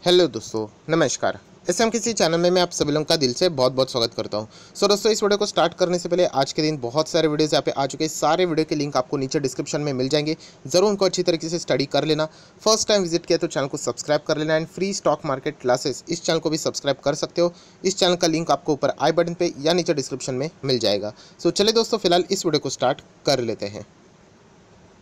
Hello दोस्तों, नमस्कार। SM किसी चैनल में मैं आप सभी लोगों का दिल से बहुत बहुत स्वागत करता हूं। दोस्तों, इस वीडियो को स्टार्ट करने से पहले आज के दिन बहुत सारे वीडियोस यहाँ पे आ चुके हैं। सारे वीडियो के लिंक आपको नीचे डिस्क्रिप्शन में मिल जाएंगे। जरूर उनको अच्छी तरीके से स्टडी कर लेना। फर्स्ट टाइम विजिट किया तो चैनल को सब्सक्राइब कर लेना। And free stock market classes इस चैनल को भी सब्सक्राइब कर सकते हो। इस चैनल का लिंक आपको ऊपर आई बटन पर या नीचे डिस्क्रिप्शन में मिल जाएगा। चलिए दोस्तों, फिलहाल इस वीडियो को स्टार्ट कर लेते हैं।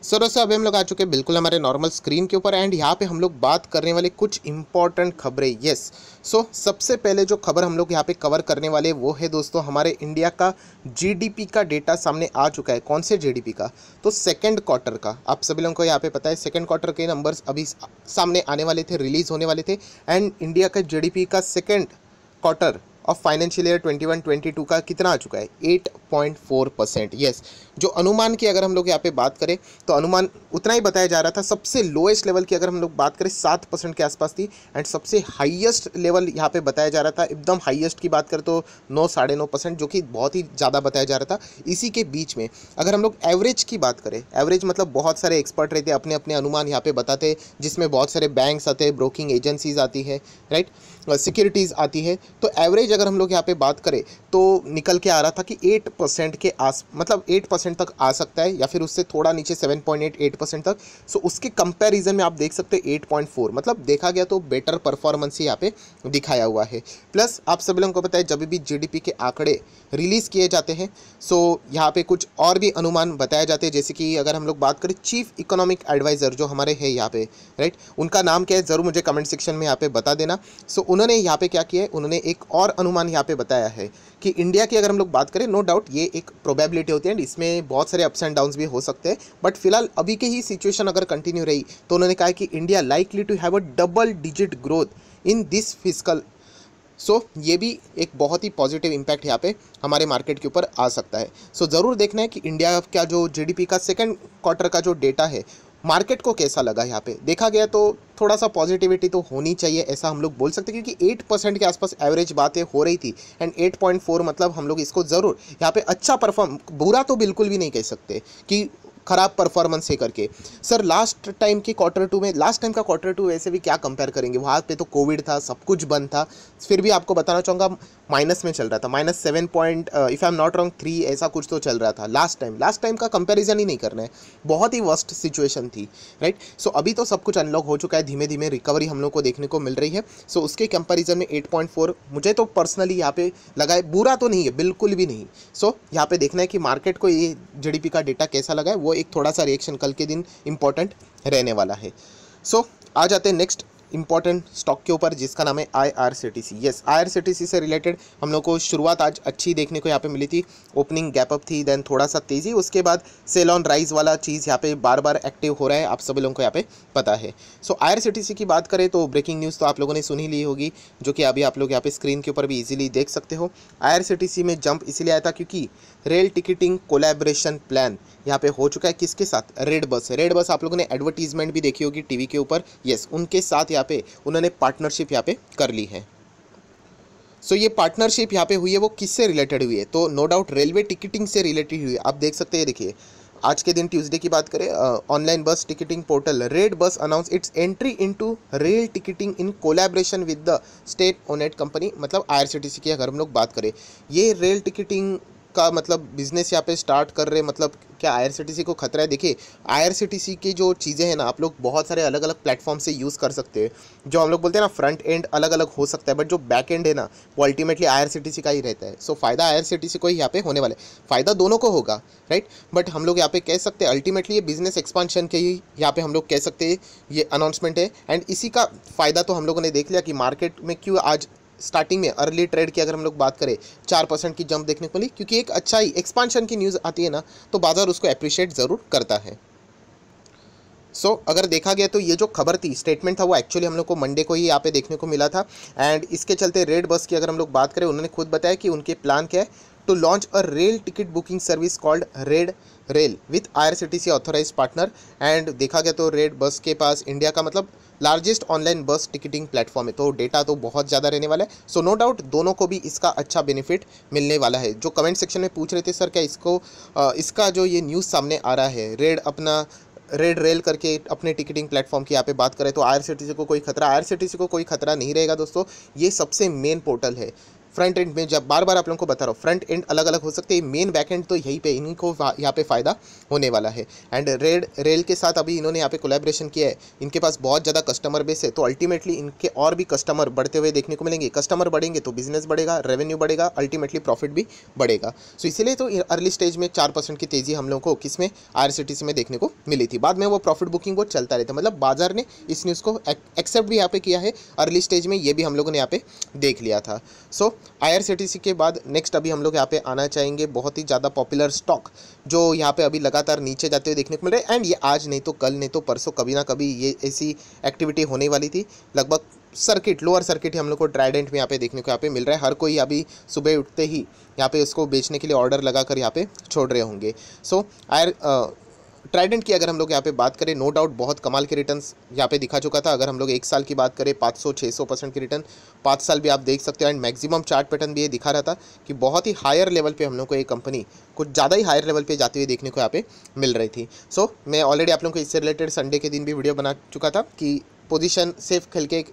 दोस्तों, अभी हम लोग आ चुके हैं बिल्कुल हमारे नॉर्मल स्क्रीन के ऊपर। एंड यहाँ पे हम लोग बात करने वाले कुछ इंपॉर्टेंट खबरें। यस, सबसे पहले जो खबर हम लोग यहाँ पे कवर करने वाले वो है दोस्तों, हमारे इंडिया का जीडीपी का डेटा सामने आ चुका है। कौन से जीडीपी का? तो सेकंड क्वार्टर का। आप सभी लोगों को यहाँ पे पता है सेकंड क्वार्टर के नंबर्स अभी सामने आने वाले थे, रिलीज होने वाले थे। एंड इंडिया का जीडीपी का second quarter of financial year 21-22 का कितना आ चुका है? 8.4%। यस, जो अनुमान की अगर हम लोग यहाँ पे बात करें तो अनुमान उतना ही बताया जा रहा था। सबसे लोएस्ट लेवल की अगर हम लोग बात करें 7% के आसपास थी। एंड सबसे हाईएस्ट लेवल यहाँ पे बताया जा रहा था, एकदम हाईएस्ट की बात करें तो 9-9.5%, जो कि बहुत ही ज़्यादा बताया जा रहा था। इसी के बीच में अगर हम लोग एवरेज की बात करें, एवरेज मतलब बहुत सारे एक्सपर्ट रहते हैं, अपने अपने अनुमान यहाँ पे बताते हैं, जिसमें बहुत सारे बैंक्स आते हैं, ब्रोकिंग एजेंसीज आती है, राइट, सिक्योरिटीज़ आती है। तो एवरेज अगर हम लोग यहाँ पे बात करें तो निकल के आ रहा था कि 8% के मतलब 8% तक आ सकता है, या फिर उससे थोड़ा नीचे 7.88% तक। उसके कंपैरिजन में आप देख सकते हैं 8.4, मतलब देखा गया तो बेटर परफॉर्मेंस ही यहाँ पे दिखाया हुआ है। प्लस आप सभी लोगों को पता है जब भी जीडीपी के आंकड़े रिलीज़ किए जाते हैं यहाँ पे कुछ और भी अनुमान बताए जाते हैं। जैसे कि अगर हम लोग बात करें चीफ इकोनॉमिक एडवाइज़र जो हमारे हैं यहाँ पे, राइट, उनका नाम क्या है ज़रूर मुझे कमेंट सेक्शन में यहाँ पे बता देना। उन्होंने यहाँ पे क्या किया है, उन्होंने एक और अनुमान यहाँ पे बताया है कि इंडिया की अगर हम लोग बात करें, नो डाउट ये एक प्रोबेबिलिटी होती है एंड इसमें बहुत सारे अप्स एंड डाउन्स भी हो सकते हैं, बट फिलहाल अभी के ही सिचुएशन अगर कंटिन्यू रही तो उन्होंने कहा कि India likely to have a double digit growth in this fiscal. ये भी एक बहुत ही पॉजिटिव इम्पैक्ट यहाँ पे हमारे मार्केट के ऊपर आ सकता है। ज़रूर देखना है कि इंडिया का जो जीडीपी का सेकंड क्वार्टर का जो डेटा है मार्केट को कैसा लगा। यहाँ पे देखा गया तो थोड़ा सा पॉजिटिविटी तो होनी चाहिए, ऐसा हम लोग बोल सकते हैं, क्योंकि 8% के आसपास एवरेज बातें हो रही थी। एंड 8.4 मतलब हम लोग इसको ज़रूर यहाँ पे अच्छा परफॉर्म, बुरा तो बिल्कुल भी नहीं कह सकते कि खराब परफॉर्मेंस है करके। सर लास्ट टाइम के क्वार्टर टू में, लास्ट टाइम का क्वार्टर टू वैसे भी क्या कंपेयर करेंगे, वहाँ पे तो कोविड था, सब कुछ बंद था। फिर भी आपको बताना चाहूँगा माइनस में चल रहा था, -7 point, if I am not wrong 3 ऐसा कुछ तो चल रहा था लास्ट टाइम का कंपैरिजन ही नहीं करना है। बहुत ही वर्स्ट सिचुएशन थी, राइट। अभी तो सब कुछ अनलॉक हो चुका है, धीमे धीमे रिकवरी हम लोग को देखने को मिल रही है। उसके कंपैरिजन में 8.4 मुझे तो पर्सनली यहाँ पे लगा है, बुरा तो नहीं है, बिल्कुल भी नहीं। यहाँ पे देखना है कि मार्केट को ये जीडीपी का डेटा कैसा लगा है, वो एक थोड़ा सा रिएक्शन कल के दिन इंपॉर्टेंट रहने वाला है। आ जाते हैं नेक्स्ट इंपॉर्टेंट स्टॉक के ऊपर, जिसका नाम है IRCTC। यस, IRCTC से रिलेटेड हम लोग को शुरुआत आज अच्छी देखने को यहाँ पे मिली थी। ओपनिंग गैप अप थी, देन थोड़ा सा तेज़ी, उसके बाद सेल ऑन राइज वाला चीज़ यहाँ पे बार बार एक्टिव हो रहा है, आप सभी लोगों को यहाँ पे पता है। IRCTC की बात करें तो ब्रेकिंग न्यूज़ तो आप लोगों ने सुन ही ली होगी, जो कि अभी आप लोग यहाँ पे स्क्रीन के ऊपर भी ईजिली देख सकते हो। IRCTC में जंप इसलिए आया था क्योंकि रेल टिकटिंग कोलैबोरेशन प्लान यहाँ पे हो चुका है। किसके साथ? रेड बस आप लोगों ने एडवर्टीजमेंट भी देखी होगी टीवी के ऊपर। यस, उनके साथ यहाँ पे उन्होंने पार्टनरशिप यहाँ पे कर ली है। ये पार्टनरशिप यहाँ पे हुई है वो किससे रिलेटेड हुई है? तो नो डाउट रेलवे टिकटिंग से रिलेटेड हुई है। आप देख सकते हैं, देखिए आज के दिन ट्यूसडे की बात करें, online bus ticketing portal red bus announce its entry into rail ticketing in collaboration with the state owned company. मतलब IRCTC की अगर हम लोग बात करें, ये रेल टिकटिंग का मतलब बिजनेस यहाँ पे स्टार्ट कर रहे, मतलब क्या IRCTC को खतरा है? देखिए IRCTC की जो चीज़ें हैं ना, आप लोग बहुत सारे अलग अलग प्लेटफॉर्म से यूज़ कर सकते हैं। जो हम लोग बोलते हैं ना, फ्रंट एंड अलग अलग हो सकता है, बट जो बैक एंड है ना, वो अल्टीमेटली IRCTC का ही रहता है। फ़ायदा IRCTC को ही यहाँ पे होने वाला है, फ़ायदा दोनों को होगा, राइट। बट हम लोग यहाँ पे कह सकते हैं अल्टीमेटली ये बिजनेस एक्सपांशन के ही यहाँ पे हम लोग कह सकते हैं ये अनाउंसमेंट है। एंड इसी का फ़ायदा तो हम लोगों ने देख लिया कि मार्केट में क्यों आज स्टार्टिंग में अर्ली ट्रेड की अगर हम लोग बात करें 4% की जंप देखने को मिली, क्योंकि एक अच्छा ही एक्सपांशन की न्यूज़ आती है ना, तो बाजार उसको अप्रिशिएट ज़रूर करता है। अगर देखा गया तो ये जो खबर थी, स्टेटमेंट था, वो एक्चुअली हम लोग को मंडे को ही यहाँ पे देखने को मिला था। एंड इसके चलते रेड बस की अगर हम लोग बात करें, उन्होंने खुद बताया कि उनके प्लान क्या है, to launch a rail ticket booking service called red rail with IRCTC authorised partner. And देखा गया तो रेड बस के पास इंडिया का मतलब largest online bus ticketing platform है, तो डेटा तो बहुत ज़्यादा रहने वाला है। नो डाउट दोनों को भी इसका अच्छा बेनिफिट मिलने वाला है। जो कमेंट सेक्शन में पूछ रहे थे सर क्या इसका जो ये न्यूज़ सामने आ रहा है, रेड अपना रेड रेल करके अपने टिकटिंग प्लेटफॉर्म की यहाँ पे बात करें तो आईआरसीटीसी को कोई खतरा, आईआरसीटीसी को कोई खतरा नहीं रहेगा दोस्तों। ये सबसे मेन पोर्टल है। फ्रंट एंड में जब बार बार आप लोगों को बता रहा हूँ, फ्रंट एंड अलग अलग हो सकते हैं, मेन बैक एंड तो यहीं पे इनको यहाँ पे फ़ायदा होने वाला है। एंड रेड रेल के साथ अभी इन्होंने यहाँ पे कोलैबोरेशन किया है, इनके पास बहुत ज़्यादा कस्टमर बेस है, तो अल्टीमेटली इनके और भी कस्टमर बढ़ते हुए देखने को मिलेंगे। कस्टमर बढ़ेंगे तो बिजनेस बढ़ेगा, रेवेन्यू बढ़ेगा, अल्टीमेटली प्रॉफिट भी बढ़ेगा। सो इसीलिए तो अर्ली स्टेज में 4% की तेज़ी हम लोगों को किसमें, आईआरसीटीसी में देखने को मिली थी। बाद में वो प्रॉफिट बुकिंग वो चलता रहता, मतलब बाजार ने इस न्यूज़ को एक्सेप्ट भी यहाँ पे किया है। अर्ली स्टेज में ये भी हम लोगों ने यहाँ पे देख लिया था। सो आईआरसीटीसी के बाद नेक्स्ट अभी हम लोग यहाँ पे आना चाहेंगे बहुत ही ज़्यादा पॉपुलर स्टॉक जो यहाँ पे अभी लगातार नीचे जाते हुए देखने को मिल रहे हैं। एंड ये आज नहीं तो कल नहीं तो परसों कभी ना कभी ये ऐसी एक्टिविटी होने वाली थी। लगभग सर्किट, लोअर सर्किट ही हम लोग को ट्राइडेंट में यहाँ पे देखने को यहाँ पे मिल रहा है। हर कोई अभी सुबह उठते ही यहाँ पे उसको बेचने के लिए ऑर्डर लगाकर यहाँ पे छोड़ रहे होंगे। सो ट्राइडेंट की अगर हम लोग यहाँ पे बात करें, नो डाउट बहुत कमाल के रिटर्न्स यहाँ पे दिखा चुका था। अगर हम लोग 1 साल की बात करें 500-600% की रिटर्न, 5 साल भी आप देख सकते हो। एंड मैक्सिमम चार्ट पैटर्न भी ये दिखा रहा था कि बहुत ही हायर लेवल पे हम लोग को ये कंपनी कुछ ज़्यादा ही हायर लेवल पे जाती हुई देखने को यहाँ पे मिल रही थी। सो मैं ऑलरेडी आप लोगों को इससे रिलेटेड संडे के दिन भी वीडियो बना चुका था कि पोजीशन सेफ खेल के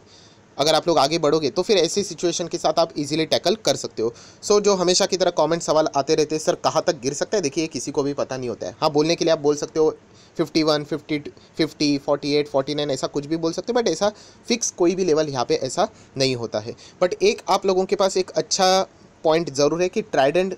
अगर आप लोग आगे बढ़ोगे तो फिर ऐसी सिचुएशन के साथ आप इजीली टैकल कर सकते हो। सो जो हमेशा की तरह कमेंट सवाल आते रहते हैं, सर कहाँ तक गिर सकता है, देखिए किसी को भी पता नहीं होता है। हाँ, बोलने के लिए आप बोल सकते हो 51, 50, 48, 49 ऐसा कुछ भी बोल सकते हो, बट ऐसा फिक्स कोई भी लेवल यहाँ पे ऐसा नहीं होता है। बट एक आप लोगों के पास एक अच्छा पॉइंट ज़रूर है कि ट्राइडेंट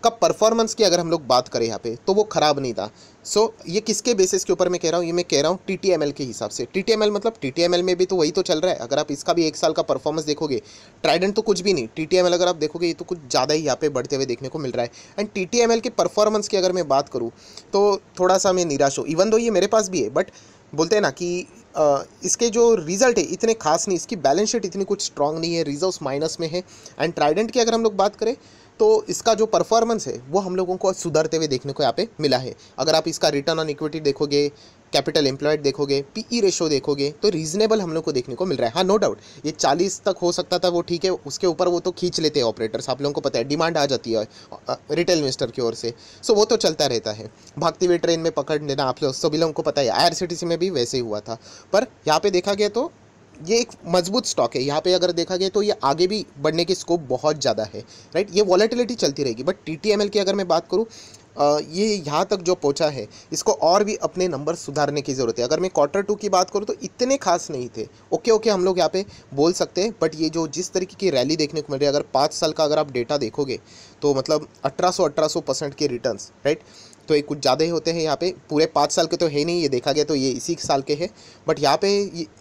का परफॉर्मेंस की अगर हम लोग बात करें यहाँ पे तो वो ख़राब नहीं था। सो ये किसके बेसिस के ऊपर मैं कह रहा हूँ, ये मैं कह रहा हूँ TTML के हिसाब से। TTML मतलब TTML में भी तो वही तो चल रहा है। अगर आप इसका भी 1 साल का परफॉर्मेंस देखोगे, ट्राइडेंट तो कुछ भी नहीं, TTML अगर आप देखोगे ये तो कुछ ज़्यादा ही यहाँ पे बढ़ते हुए देखने को मिल रहा है। एंड TTML के परफॉर्मेंस की अगर मैं बात करूँ तो थोड़ा सा मैं निराश हूँ, इवन दो ये मेरे पास भी है, बट बोलते हैं ना कि इसके जो रिजल्ट है इतने खास नहीं, इसकी बैलेंस शीट इतनी कुछ स्ट्रांग नहीं है, रिजर्व्स माइनस में है। एंड ट्राइडेंट की अगर हम लोग बात करें तो इसका जो परफॉर्मेंस है वो हम लोगों को सुधरते हुए देखने को यहाँ पे मिला है। अगर आप इसका रिटर्न ऑन इक्विटी देखोगे, कैपिटल एम्प्लॉयड देखोगे, PE रेशो देखोगे तो रीजनेबल हम लोग को देखने को मिल रहा है। हाँ, नो डाउट ये 40 तक हो सकता था, वो ठीक है, उसके ऊपर वो तो खींच लेते हैं ऑपरेटर्स, आप लोगों को पता है, डिमांड आ जाती है रिटेल इन्वेस्टर की ओर से। सो वो तो चलता रहता है, भागती हुई ट्रेन में पकड़ लेना आप लोग सभी लोगों को पता है। आईआरसीटीसी में भी वैसे ही हुआ था, पर यहाँ पे देखा गया तो ये एक मजबूत स्टॉक है। यहाँ पे अगर देखा गया तो ये आगे भी बढ़ने की स्कोप बहुत ज़्यादा है, राइट। ये वॉलेटिलिटी चलती रहेगी। बट TTML की अगर मैं बात करूँ, ये यहाँ तक जो पहुँचा है इसको और भी अपने नंबर सुधारने की ज़रूरत है। अगर मैं Q2 की बात करूँ तो इतने खास नहीं थे, ओके हम लोग यहाँ पे बोल सकते हैं। बट ये जो जिस तरीके की रैली देखने को मिल रही है, अगर 5 साल का अगर आप डेटा देखोगे तो मतलब 1800% के रिटर्न्स, राइट। तो ये कुछ ज़्यादा ही होते हैं यहाँ पे, पूरे 5 साल के तो है नहीं, ये देखा गया तो ये इसी साल के हैं। बट यहाँ पे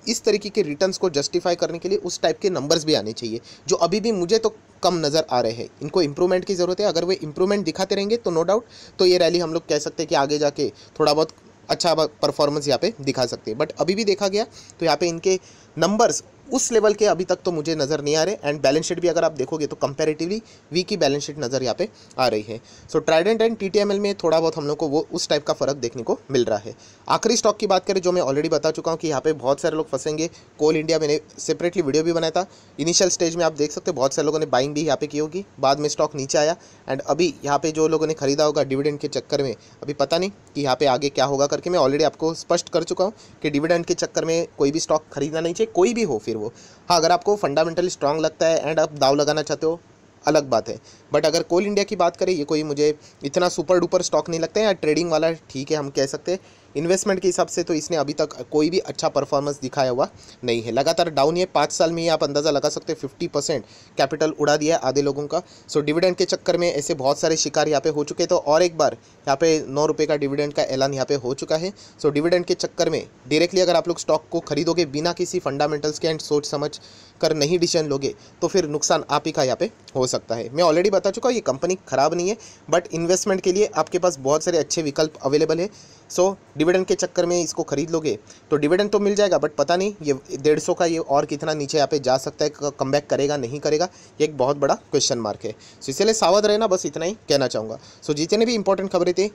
इस तरीके के रिटर्न्स को जस्टिफाई करने के लिए उस टाइप के नंबर्स भी आने चाहिए, जो अभी भी मुझे तो कम नज़र आ रहे हैं। इनको इंप्रूवमेंट की ज़रूरत है। अगर वे इंप्रूवमेंट दिखाते रहेंगे तो नो डाउट तो ये रैली हम लोग कह सकते हैं कि आगे जाके थोड़ा बहुत अच्छा परफॉर्मेंस यहाँ पे दिखा सकते हैं। बट अभी भी देखा गया तो यहाँ पे इनके नंबर्स उस लेवल के अभी तक तो मुझे नज़र नहीं आ रहे। एंड बैलेंस शीट भी अगर आप देखोगे तो कंपैरेटिवली वीक की बैलेंस शीट नज़र यहाँ पे आ रही है। सो ट्राइडेंट एंड TTML में थोड़ा बहुत हम लोग को वो उस टाइप का फ़र्क देखने को मिल रहा है। आखिरी स्टॉक की बात करें जो मैं ऑलरेडी बता चुका हूँ कि यहाँ पे बहुत सारे लोग फंसेंगे। कोल इंडिया मैंने सेपरेटली वीडियो भी बनाया था। इनिशियल स्टेज में आप देख सकते हो बहुत सारे लोगों ने बाइंग भी यहाँ पे की होगी, बाद में स्टॉक नीचे आया। एंड अभी यहाँ पे जो लोगों ने खरीदा होगा डिविडेंड के चक्कर में, अभी पता नहीं कि यहाँ पे आगे क्या होगा करके। मैं ऑलरेडी आपको स्पष्ट कर चुका हूँ कि डिविडेंड के चक्कर में कोई भी स्टॉक खरीदना नहीं चाहिए, कोई भी हो फिर वो। हाँ, अगर आपको फंडामेंटली स्ट्रांग लगता है एंड आप दाव लगाना चाहते हो अलग बात है। बट अगर कोल इंडिया की बात करें, ये कोई मुझे इतना सुपर डुपर स्टॉक नहीं लगता है। या ट्रेडिंग वाला ठीक है हम कह सकते हैं, इन्वेस्टमेंट के हिसाब से तो इसने अभी तक कोई भी अच्छा परफॉर्मेंस दिखाया हुआ नहीं है। लगातार डाउन है, 5 साल में ही आप अंदाज़ा लगा सकते हैं 50% कैपिटल उड़ा दिया है आधे लोगों का। सो डिविडेंड के चक्कर में ऐसे बहुत सारे शिकार यहाँ पे हो चुके। तो और एक बार यहाँ पे 9 रुपये का डिविडेंड का ऐलान यहाँ पे हो चुका है। सो डिविडेंड के चक्कर में डायरेक्टली अगर आप लोग स्टॉक को खरीदोगे बिना किसी फंडामेंटल्स के एंड सोच समझ कर नहीं डिसीजन लोगे तो फिर नुकसान आप ही का यहाँ पे हो सकता है। मैं ऑलरेडी बता चुका हूँ ये कंपनी ख़राब नहीं है, बट इन्वेस्टमेंट के लिए आपके पास बहुत सारे अच्छे विकल्प अवेलेबल है। सो डिविडेंड के चक्कर में इसको खरीद लोगे तो डिविडेंड तो मिल जाएगा, बट पता नहीं ये 150 का ये और कितना नीचे यहाँ पे जा सकता है, कमबैक करेगा नहीं करेगा, ये एक बहुत बड़ा क्वेश्चन मार्क है। सो इसलिए सावध रहना, बस इतना ही कहना चाहूँगा। सो जितने भी इंपॉर्टेंट खबरें थी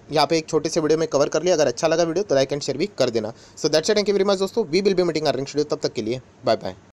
यहाँ पे एक छोटे से वीडियो में कवर कर लिया। अगर अच्छा लगा वीडियो तो लाइक एंड शेयर भी कर देना। So that's it, thank you very much दोस्तों। We will be meeting our next video, तब तक के लिए बाय बाय।